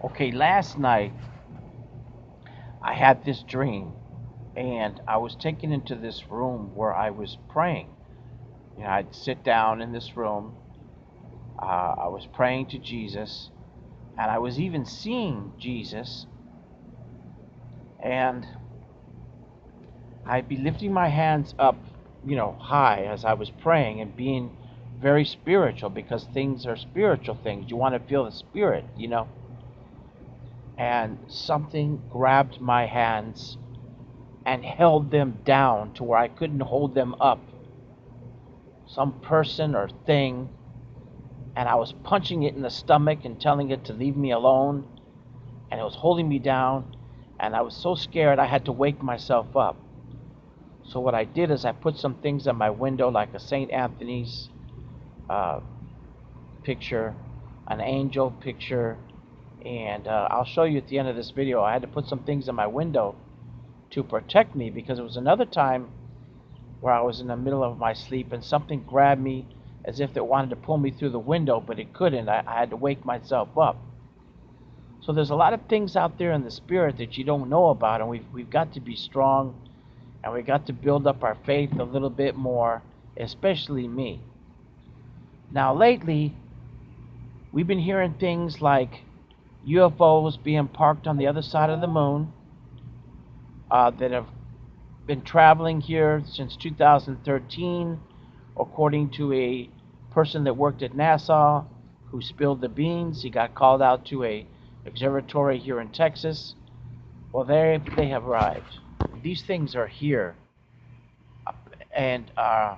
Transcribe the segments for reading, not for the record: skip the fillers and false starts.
Okay, last night I had this dream, and I was taken into this room where I was praying. I'd sit down in this room. I was praying to Jesus, and I was even seeing Jesus, and I'd be lifting my hands up, high as I was praying and being very spiritual because things are spiritual things. You want to feel the spirit. And something grabbed my hands and held them down to where I couldn't hold them up. Some person or thing, and I was punching it in the stomach and telling it to leave me alone, and it was holding me down, and I was so scared I had to wake myself up. So what I did is I put some things on my window, like a St. Anthony's uh, picture, an angel picture, and I'll show you at the end of this video. I had to put some things in my window to protect me because it was another time where I was in the middle of my sleep and something grabbed me as if it wanted to pull me through the window, but it couldn't. I had to wake myself up. So there's a lot of things out there in the spirit that you don't know about, and we've got to be strong, and we've got to build up our faith a little bit more, especially me. Now lately, we've been hearing things like UFOs being parked on the other side of the moon that have been traveling here since 2013, according to a person that worked at NASA who spilled the beans. He got called out to a observatory here in Texas. Well, they have arrived. These things are here, and I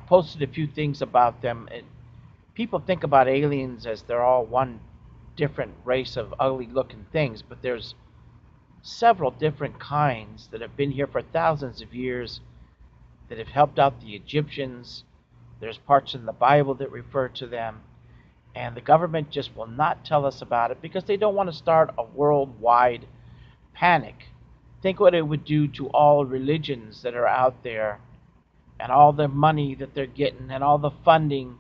posted a few things about them. And people think about aliens as they're all one different race of ugly-looking things, but there's several different kinds that have been here for thousands of years that have helped out the Egyptians. There's parts in the Bible that refer to them, and the government just will not tell us about it because they don't want to start a worldwide panic. Think what it would do to all religions that are out there and all the money that they're getting and all the funding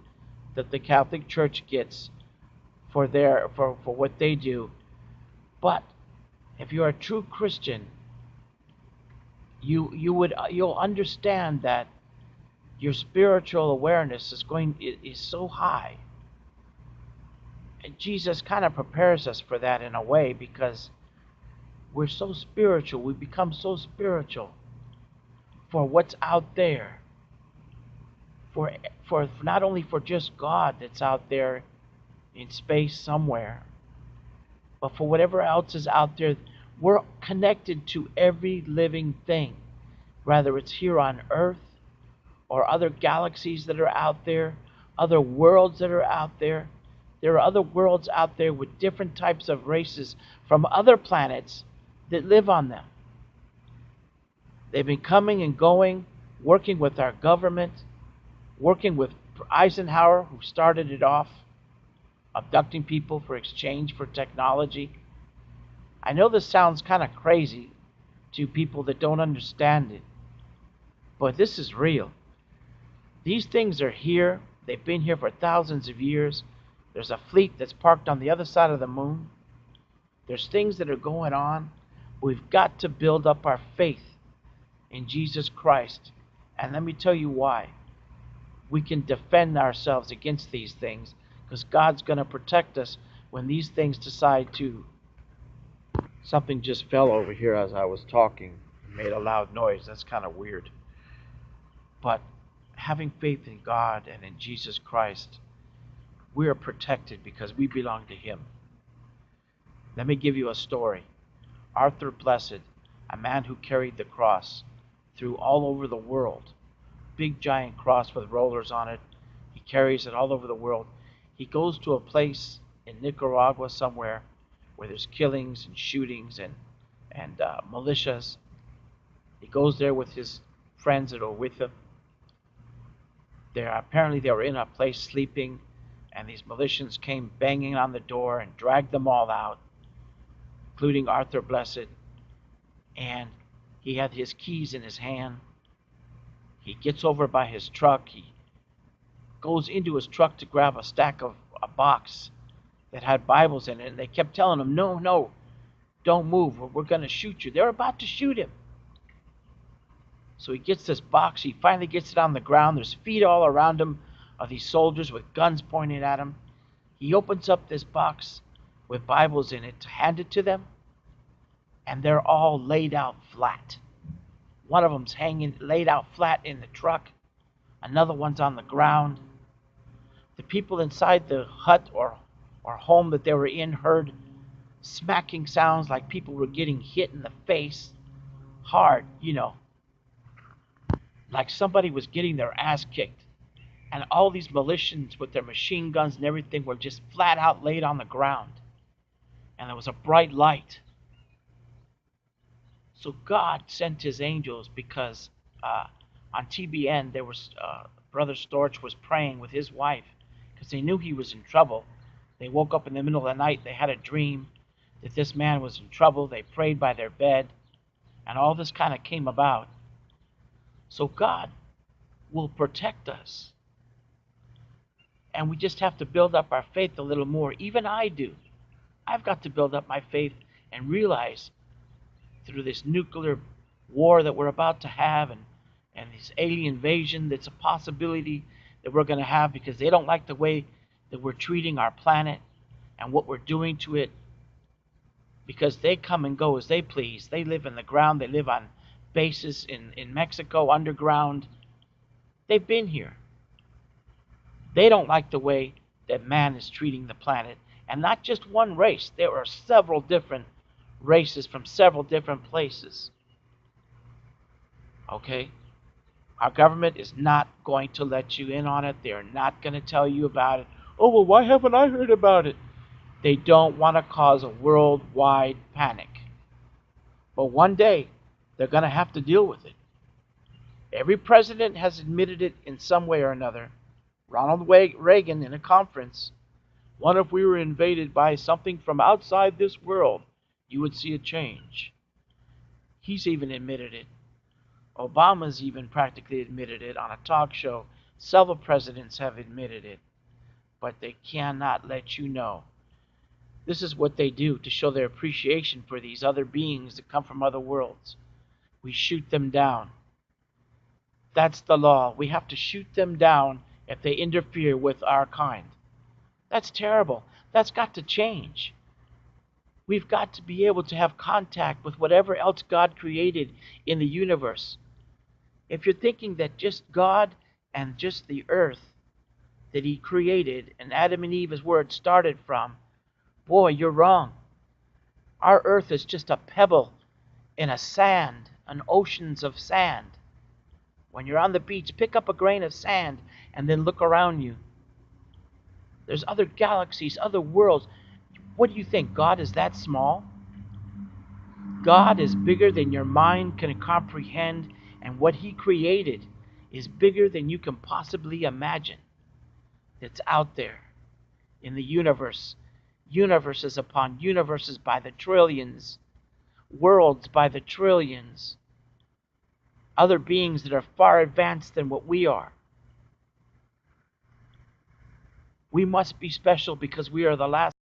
that the Catholic Church gets for what they do. But if you're a true Christian, you'll understand that your spiritual awareness is so high. And Jesus kind of prepares us for that in a way because we're so spiritual. We become so spiritual for what's out there. For not only for just God that's out there in space somewhere, but for whatever else is out there. We're connected to every living thing, whether it's here on Earth or other galaxies that are out there, other worlds that are out there. There are other worlds out there with different types of races from other planets that live on them. They've been coming and going, working with our government, working with Eisenhower, who started it off, abducting people for exchange for technology. I know this sounds kind of crazy to people that don't understand it, but this is real. These things are here. They've been here for thousands of years. There's a fleet that's parked on the other side of the moon. There's things that are going on. We've got to build up our faith in Jesus Christ. And let me tell you why. We can defend ourselves against these things because God's going to protect us when these things decide to. Something just fell over here as I was talking. It made a loud noise. That's kind of weird. But having faith in God and in Jesus Christ, we are protected because we belong to Him. Let me give you a story. Arthur Blessed, a man who carried the cross through all over the world, big giant cross with rollers on it. He carries it all over the world. He goes to a place in Nicaragua somewhere where there's killings and shootings and militias. He goes there with his friends that are with him. Apparently they were in a place sleeping, and these militians came banging on the door and dragged them all out, including Arthur Blessed. And he had his keys in his hand. He gets over by his truck. He goes into his truck to grab a box, that had Bibles in it, and they kept telling him, no, no, don't move, or we're going to shoot you. They're about to shoot him. So he gets this box. He finally gets it on the ground. There's feet all around him of these soldiers with guns pointed at him. He opens up this box with Bibles in it to hand it to them, and they're all laid out flat. One of them's laid out flat in the truck. Another one's on the ground. The people inside the hut or home that they were in heard smacking sounds like people were getting hit in the face hard, like somebody was getting their ass kicked. And all these militians with their machine guns and everything were just flat out laid on the ground. And there was a bright light. So God sent his angels because on TBN there was Brother Storch was praying with his wife because they knew he was in trouble. They woke up in the middle of the night. They had a dream that this man was in trouble. They prayed by their bed, and all this kind of came about. So God will protect us. And we just have to build up our faith a little more. Even I do. I've got to build up my faith and realize through this nuclear war that we're about to have and this alien invasion that's a possibility that we're going to have because they don't like the way that we're treating our planet and what we're doing to it, because they come and go as they please. They live in the ground. They live on bases in Mexico, underground. They've been here. They don't like the way that man is treating the planet. And not just one race. There are several different races from several different places. Okay? Our government is not going to let you in on it. They're not going to tell you about it. Oh, well, why haven't I heard about it? They don't want to cause a worldwide panic. But one day, they're going to have to deal with it. Every president has admitted it in some way or another. Ronald Reagan in a conference, what if we were invaded by something from outside this world? You would see a change. He's even admitted it. Obama's even practically admitted it on a talk show. Several presidents have admitted it. But they cannot let you know. This is what they do to show their appreciation for these other beings that come from other worlds. We shoot them down. That's the law. We have to shoot them down if they interfere with our kind. That's terrible. That's got to change. We've got to be able to have contact with whatever else God created in the universe. If you're thinking that just God and just the earth that he created and Adam and Eve is where it started from, boy, you're wrong. Our earth is just a pebble in a sand, an oceans of sand. When you're on the beach, pick up a grain of sand and then look around you. There's other galaxies, other worlds. What do you think? God is that small? God is bigger than your mind can comprehend, and what he created is bigger than you can possibly imagine. It's out there in the universe. Universes upon universes by the trillions. Worlds by the trillions. Other beings that are far advanced than what we are. We must be special because we are the last